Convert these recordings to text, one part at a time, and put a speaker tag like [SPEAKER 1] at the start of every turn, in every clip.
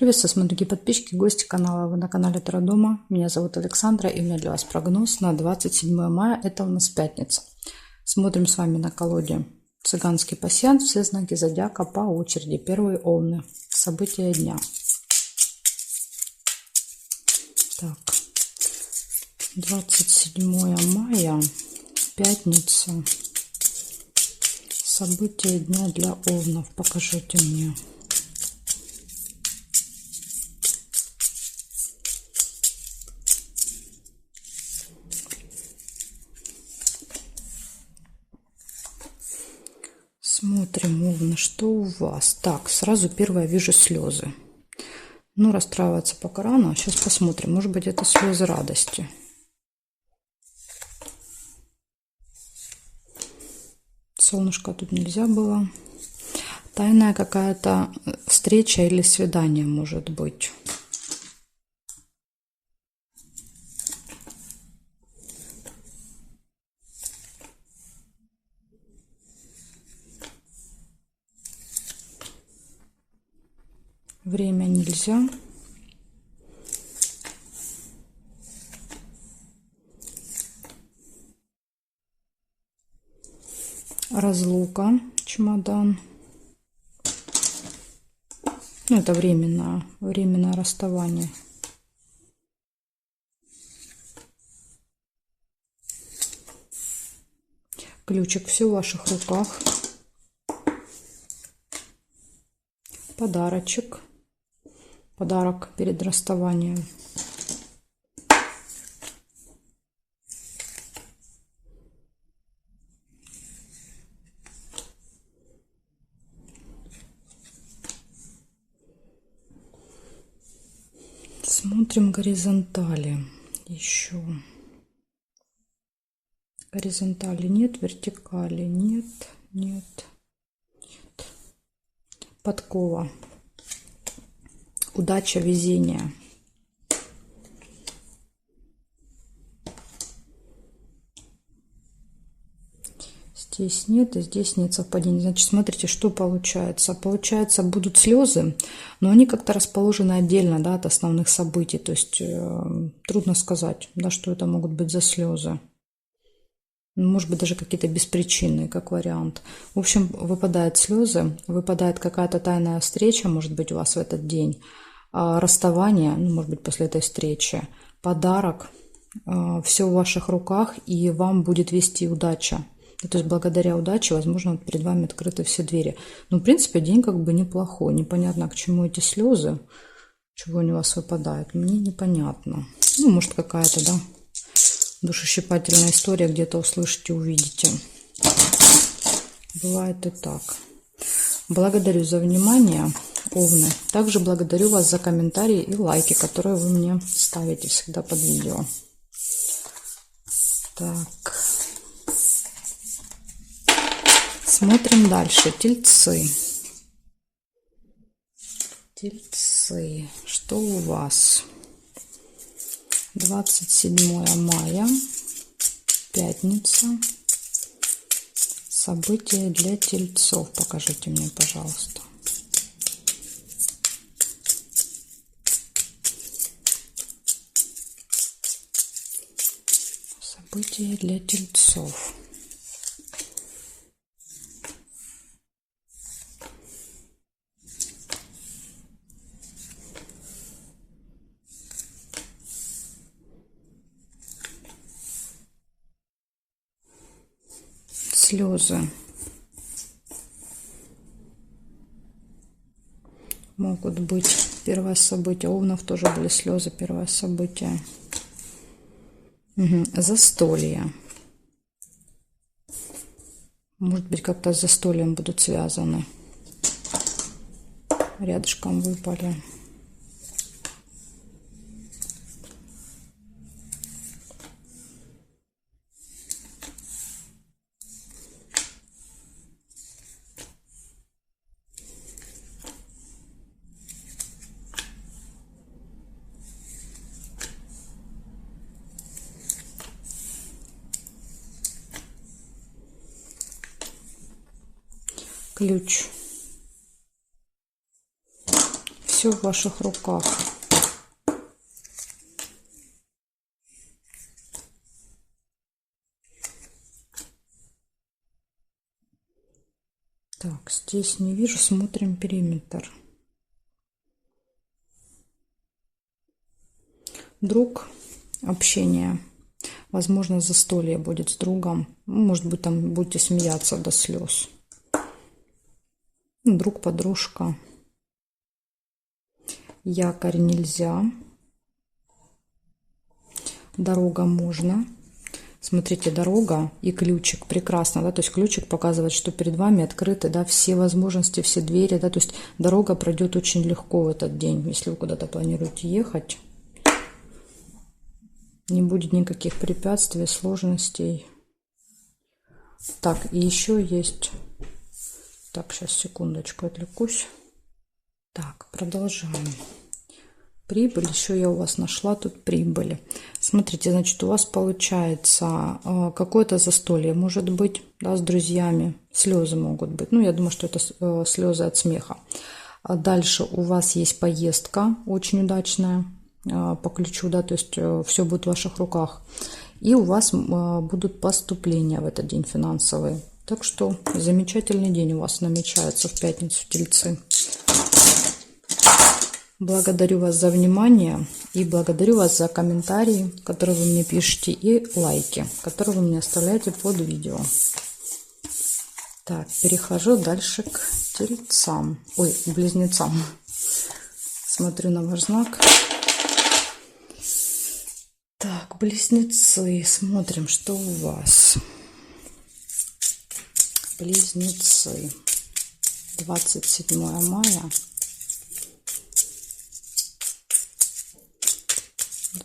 [SPEAKER 1] Приветствую, смотрите, дорогие подписчики, гости канала. Вы на канале Таро Дома. Меня зовут Александра, и у меня для вас прогноз на 27 мая. Это у нас пятница. Смотрим с вами на колоде цыганский пасьянс. Все знаки зодиака по очереди. Первые овны. События дня. Так. 27 мая. Пятница. События дня для овнов. Покажите мне. Смотрим, овны, что у вас. Так, сразу первое вижу слезы. Ну, расстраиваться пока рано. Сейчас посмотрим. Может быть, это слезы радости. Солнышко тут нельзя было. Тайная какая-то встреча или свидание может быть. Время нельзя. Разлука, чемодан. Ну, это временное расставание. Ключик, все в ваших руках. Подарочек. Подарок перед расставанием. Смотрим горизонтали еще. Горизонтали нет, вертикали нет. Подкова. Удача, везение. Здесь нет, и здесь нет совпадений. Значит, смотрите, что получается. Получается, будут слезы, но они как-то расположены отдельно, да, от основных событий. То есть трудно сказать, да, что это могут быть за слезы. Может быть, даже какие-то беспричинные, как вариант. В общем, выпадают слезы, выпадает какая-то тайная встреча, может быть, у вас в этот день. Расставание, ну, может быть, после этой встречи. Подарок. Все в ваших руках, и вам будет вести удача. То есть благодаря удаче, возможно, перед вами открыты все двери. Но, в принципе, день как бы неплохой. Непонятно, к чему эти слезы, чего они у вас выпадают. Мне непонятно. Ну, может, какая-то, да, душещипательная история, где-то услышите, увидите. Бывает и так. Благодарю за внимание, овны. Также благодарю вас за комментарии и лайки, которые вы мне ставите всегда под видео. Так. Смотрим дальше. Тельцы. Тельцы. Что у вас? 27 мая. Пятница. События для тельцов. Покажите мне, пожалуйста. События для тельцов. Слезы могут быть. Первое событие. У овнов тоже были слезы. Первое событие. Застолье. Может быть, как-то с застольем будут связаны. Рядышком выпали. Ключ. Все в ваших руках. Так, здесь не вижу, смотрим периметр. Друг, общение. Возможно, застолье будет с другом. Может быть, там будете смеяться до слез. Друг, подружка. Якорь нельзя. Дорога можно. Смотрите, дорога и ключик прекрасно, да, то есть ключик показывает, что перед вами открыты, да, все возможности, все двери, да, то есть дорога пройдет очень легко в этот день, если вы куда-то планируете ехать. Не будет никаких препятствий, сложностей. Так, и еще есть... Так, сейчас, секундочку, отвлекусь. Так, продолжаем. Прибыль, еще я у вас нашла тут прибыли. Смотрите, значит, у вас получается какое-то застолье, может быть, да, с друзьями, слезы могут быть. Ну, я думаю, что это слезы от смеха. А дальше у вас есть поездка очень удачная по ключу, да, то есть все будет в ваших руках. И у вас будут поступления в этот день финансовые. Так что замечательный день у вас намечается в пятницу, тельцы. Благодарю вас за внимание и благодарю вас за комментарии, которые вы мне пишете, и лайки, которые вы мне оставляете под видео. Так, перехожу дальше к тельцам, ой, близнецам. Смотрю на ваш знак. Так, близнецы, смотрим, что у вас. Близнецы, 27 мая.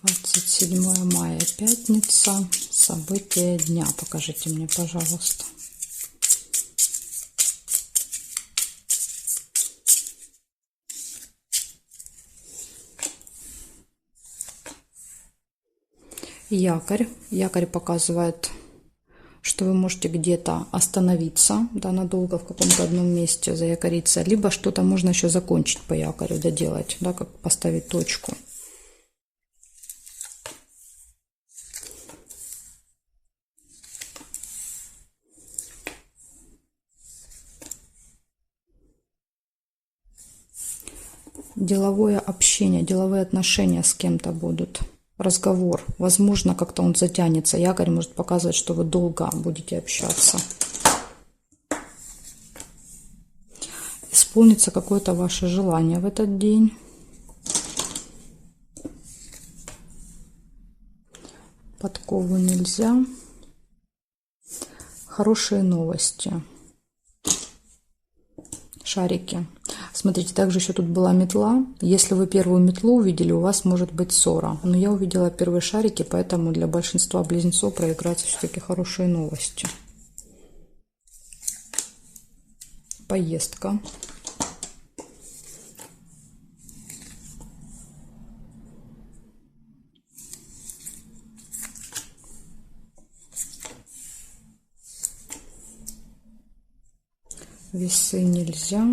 [SPEAKER 1] 27 мая, пятница, события дня. Покажите мне, пожалуйста. Якорь. Якорь показывает, что вы можете где-то остановиться, да, надолго в каком-то одном месте заякориться, либо что-то можно еще закончить по якорю, доделать, да, как поставить точку. Деловое общение, деловые отношения с кем-то будут. Разговор. Возможно, как-то он затянется. Якорь может показывать, что вы долго будете общаться. Исполнится какое-то ваше желание в этот день. Подкову нельзя. Хорошие новости. Шарики. Смотрите, также еще тут была метла. Если вы первую метлу увидели, у вас может быть ссора. Но я увидела первые шарики, поэтому для большинства близнецов проиграются все-таки хорошие новости. Поездка. Весы нельзя.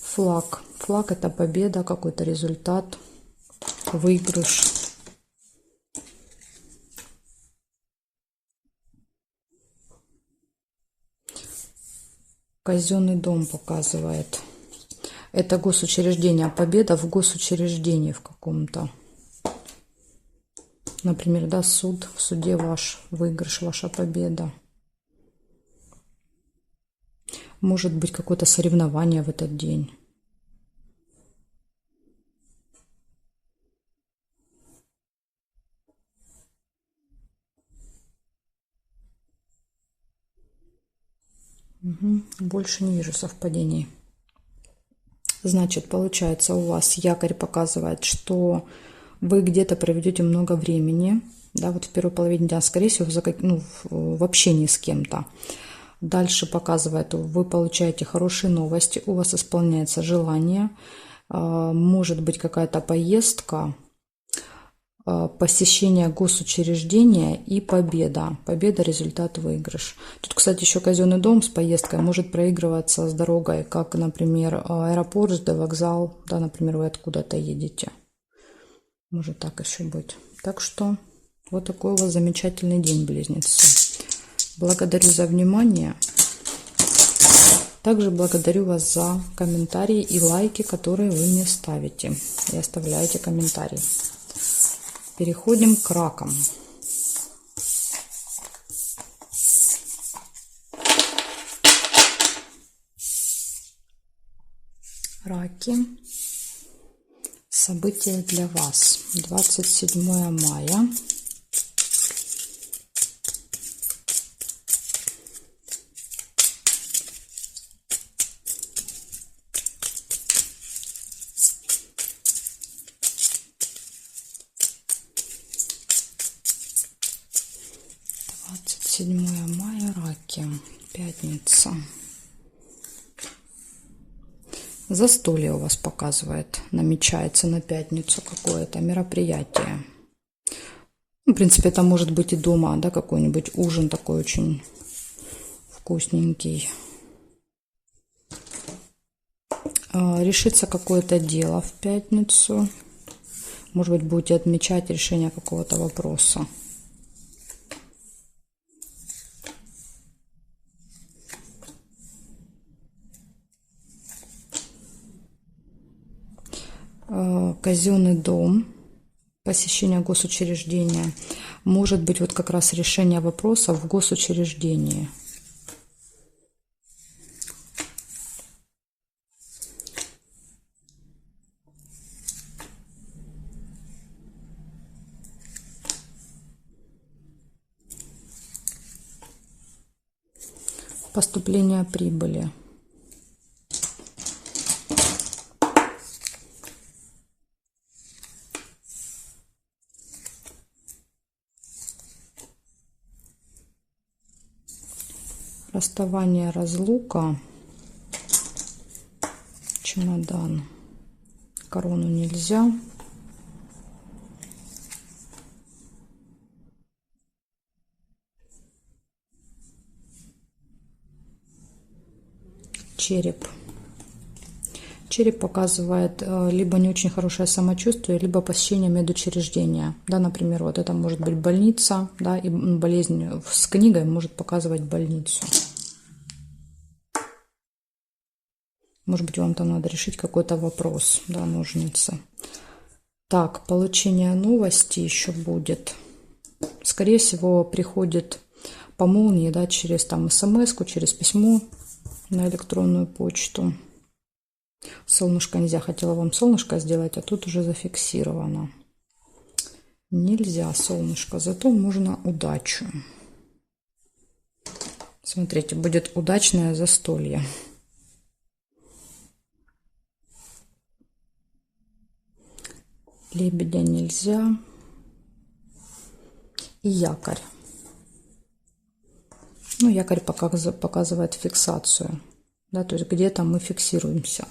[SPEAKER 1] Флаг. Флаг — это победа, какой-то результат, выигрыш. Казенный дом показывает. Это госучреждение, победа в госучреждении в каком-то. Например, да, суд, в суде ваш выигрыш, ваша победа. Может быть, какое-то соревнование в этот день. Угу. Больше не вижу совпадений. Значит, получается, у вас якорь показывает, что вы где-то проведете много времени, да, вот в первой половине дня, скорее всего, в общении с кем-то. Дальше показывает, вы получаете хорошие новости, у вас исполняется желание, может быть какая-то поездка, посещение госучреждения и победа. Победа, результат, выигрыш. Тут, кстати, еще казенный дом с поездкой может проигрываться с дорогой, как, например, аэропорт, ЖД вокзал, да, например, вы откуда-то едете. Может так еще быть. Так что вот такой у вас замечательный день, близнецы. Благодарю за внимание. Также благодарю вас за комментарии и лайки, которые вы мне ставите и оставляете комментарии. Переходим к ракам. Раки. События для вас. 27 мая. Раки. Пятница. Застолье у вас показывает. Намечается на пятницу какое-то мероприятие. В принципе, это может быть и дома, да, какой-нибудь ужин такой очень вкусненький. Решится какое-то дело в пятницу. Может быть, будете отмечать решение какого-то вопроса. Казенный дом, посещение госучреждения, может быть вот как раз решение вопросов в госучреждении. Поступление прибыли. Расставание, разлука, чемодан, корону нельзя. Череп. Череп показывает либо не очень хорошее самочувствие, либо посещение медучреждения. Да, например, вот это может быть больница, да, и болезнь с книгой может показывать больницу. Может быть, вам там надо решить какой-то вопрос, да, ножницы. Так, получение новости еще будет. Скорее всего, приходит по молнии, да, через там смс-ку, через письмо на электронную почту. Солнышко нельзя. Хотела вам солнышко сделать, а тут уже зафиксировано. Нельзя солнышко, зато можно удачу. Смотрите, будет удачное застолье. Лебедя нельзя. И якорь. Ну, якорь показывает фиксацию. Да, то есть где-то мы фиксируемся.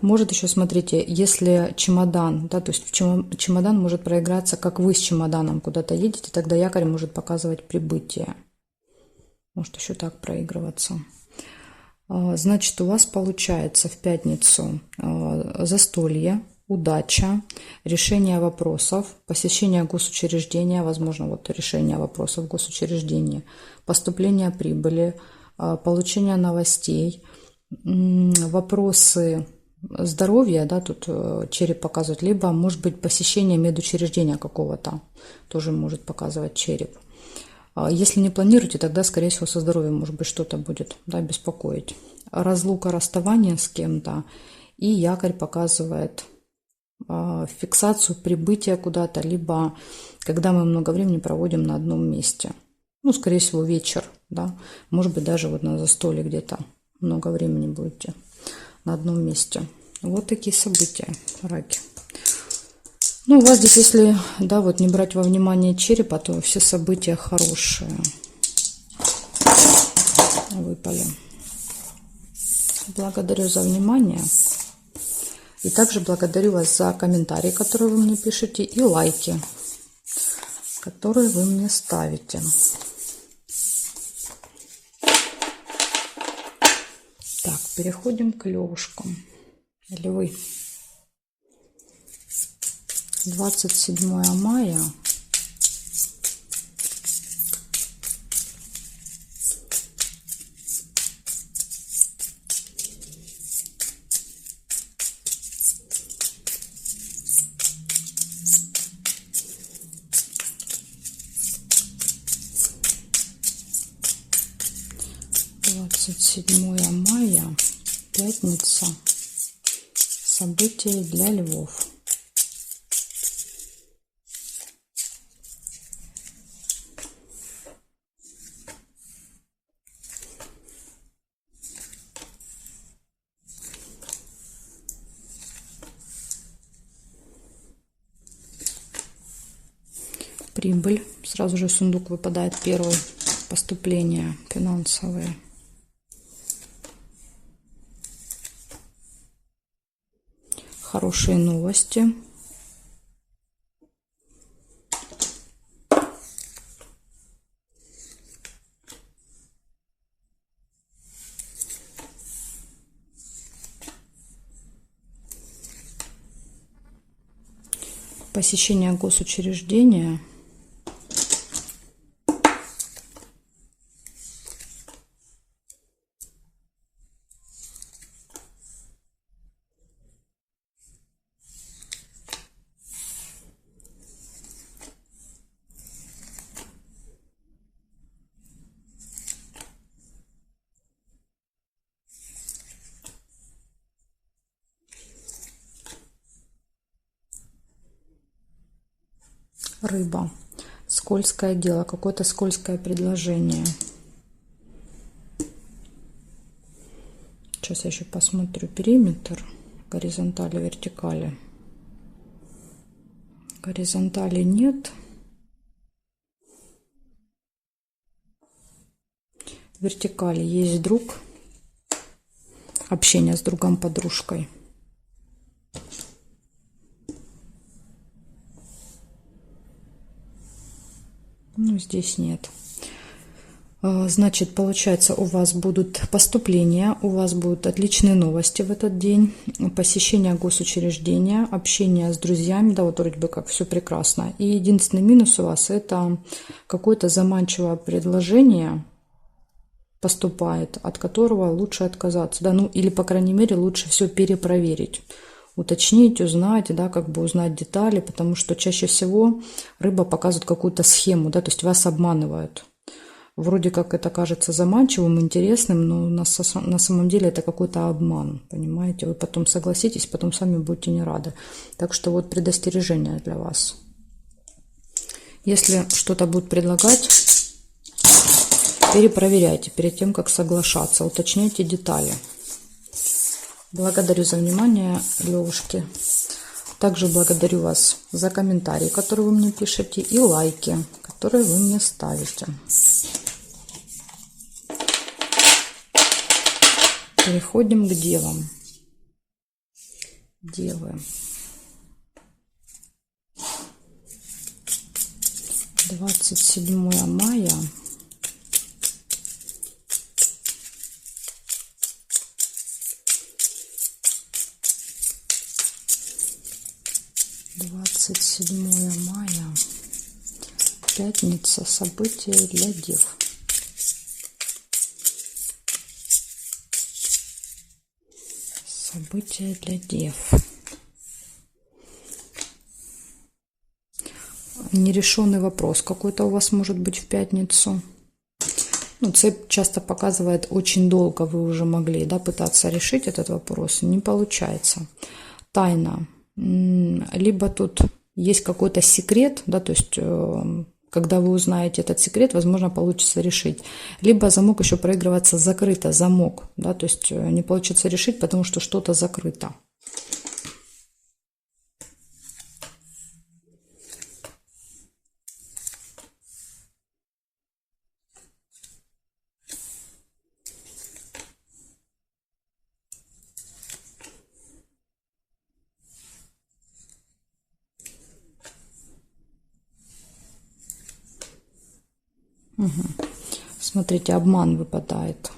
[SPEAKER 1] Может еще, смотрите, если чемодан, да, то есть чемодан может проиграться, как вы с чемоданом куда-то едете, тогда якорь может показывать прибытие. Может еще так проигрываться. Значит, у вас получается в пятницу застолье, удача, решение вопросов, посещение госучреждения, возможно, вот решение вопросов в госучреждении, поступление прибыли, получение новостей, вопросы здоровья, да, тут череп показывает, либо, может быть, посещение медучреждения какого-то, тоже может показывать череп. Если не планируете, тогда, скорее всего, со здоровьем, может быть, что-то будет, да, беспокоить. Разлука, расставание с кем-то, и якорь показывает фиксацию прибытия куда-то, либо когда мы много времени проводим на одном месте. Ну, скорее всего, вечер, да, может быть, даже вот на застолье где-то много времени будете на одном месте. Вот такие события, раки. Ну, у вас здесь, если, да, вот не брать во внимание черепа, то все события хорошие выпали. Благодарю за внимание. И также благодарю вас за комментарии, которые вы мне пишете, и лайки, которые вы мне ставите. Так, переходим к левушкам. Львы. 27 мая. Двадцать 27 мая, пятница. События для львов. Прибыль. Сразу же в сундук выпадает первое поступление финансовые. Хорошие новости. Посещение госучреждения. Рыба. Скользкое дело, какое-то скользкое предложение. Сейчас я еще посмотрю периметр. Горизонтали, вертикали. Горизонтали нет. Вертикали есть друг. Общение с другом, подружкой. Ну, здесь нет. Значит, получается, у вас будут поступления, у вас будут отличные новости в этот день, посещение госучреждения, общение с друзьями, да, вот вроде бы как все прекрасно. И единственный минус у вас — это какое-то заманчивое предложение поступает, от которого лучше отказаться, да, ну или, по крайней мере, лучше все перепроверить. Уточнить, узнать, да, как бы узнать детали, потому что чаще всего рыба показывает какую-то схему, да, то есть вас обманывают. Вроде как это кажется заманчивым, интересным, но на самом деле это какой-то обман, понимаете? Вы потом согласитесь, потом сами будете не рады. Так что вот предостережение для вас. Если что-то будут предлагать, перепроверяйте перед тем, как соглашаться, уточняйте детали. Благодарю за внимание, левушки. Также благодарю вас за комментарии, которые вы мне пишете, и лайки, которые вы мне ставите. Переходим к девам. Девы. 27 мая. Двадцать 27 мая. Пятница. События для дев. События для дев. Нерешенный вопрос какой-то у вас может быть в пятницу. Ну, цепь часто показывает, очень долго вы уже могли, да, пытаться решить этот вопрос. Не получается. Тайна. Либо тут есть какой-то секрет, да, то есть когда вы узнаете этот секрет, возможно, получится решить. Либо замок еще проигрывается закрыто, замок, да, то есть не получится решить, потому что что-то закрыто. Смотрите, обман выпадает.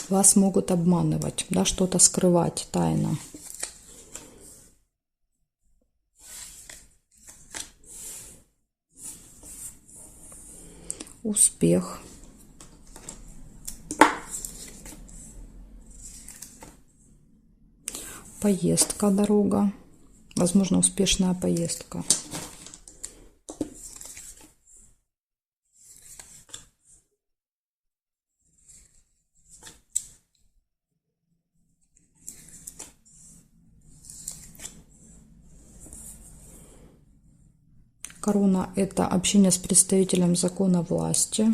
[SPEAKER 1] Вас могут обманывать, да, что-то скрывать тайно. Успех. Поездка, дорога. Возможно, успешная поездка. Корона – это общение с представителем закона власти.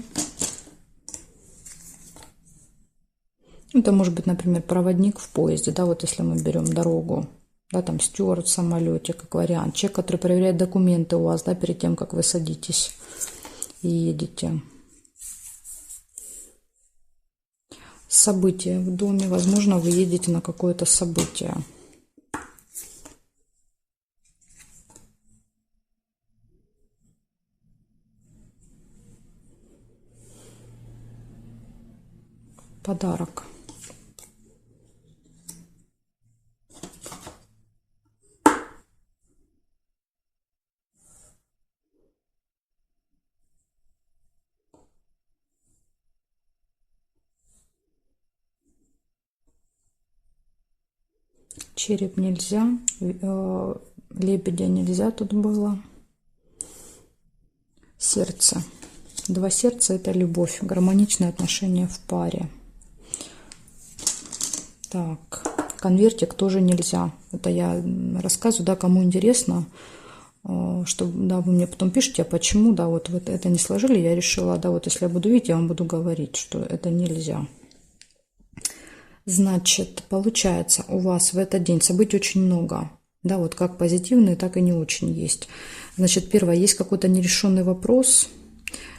[SPEAKER 1] Это может быть, например, проводник в поезде, да, вот если мы берем дорогу, да, там стюард в самолете, как вариант. Человек, который проверяет документы у вас, да, перед тем, как вы садитесь и едете. События в доме. Возможно, вы едете на какое-то событие. Подарок. Череп нельзя, лебедя нельзя тут было. Сердце. Два сердца – это любовь, гармоничные отношения в паре. Так, конвертик тоже нельзя. Это я рассказываю, да, кому интересно, что, да, вы мне потом пишите, а почему, да, вот это не сложили, я решила, да, вот если я буду видеть, я вам буду говорить, что это нельзя. Значит, получается, у вас в этот день событий очень много, да, вот как позитивные, так и не очень есть. Значит, первое, есть какой-то нерешенный вопрос,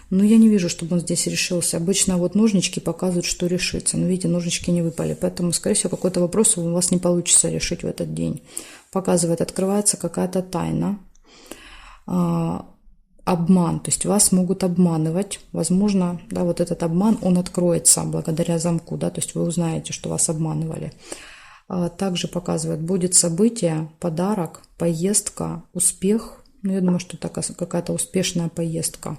[SPEAKER 1] но я не вижу, чтобы он здесь решился. Обычно вот ножнички показывают, что решится, но видите, ножнички не выпали, поэтому, скорее всего, какой-то вопрос у вас не получится решить в этот день. Показывает, открывается какая-то тайна, обман, то есть вас могут обманывать, возможно, да, вот этот обман, он откроется благодаря замку, да, то есть вы узнаете, что вас обманывали. Также показывает, будет событие, подарок, поездка, успех, ну, я думаю, что это какая-то успешная поездка,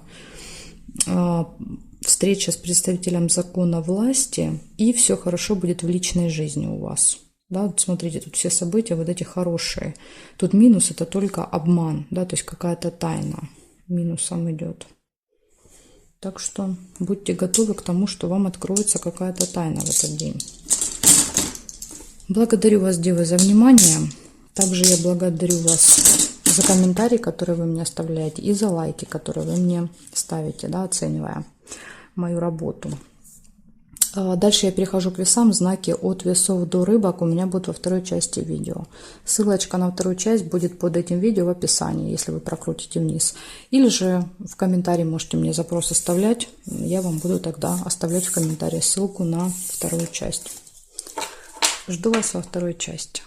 [SPEAKER 1] встреча с представителем закона власти, и все хорошо будет в личной жизни у вас. Да, вот смотрите, тут все события вот эти хорошие. Тут минус – это только обман, да, то есть какая-то тайна минусом идет. Так что будьте готовы к тому, что вам откроется какая-то тайна в этот день. Благодарю вас, девы, за внимание. Также я благодарю вас за комментарии, которые вы мне оставляете, и за лайки, которые вы мне ставите, да, оценивая мою работу. Дальше я перехожу к весам. Знаки от весов до рыбок у меня будут во второй части видео. Ссылочка на вторую часть будет под этим видео в описании, если вы прокрутите вниз. Или же в комментарии можете мне запрос оставлять. Я вам буду тогда оставлять в комментарии ссылку на вторую часть. Жду вас во второй части.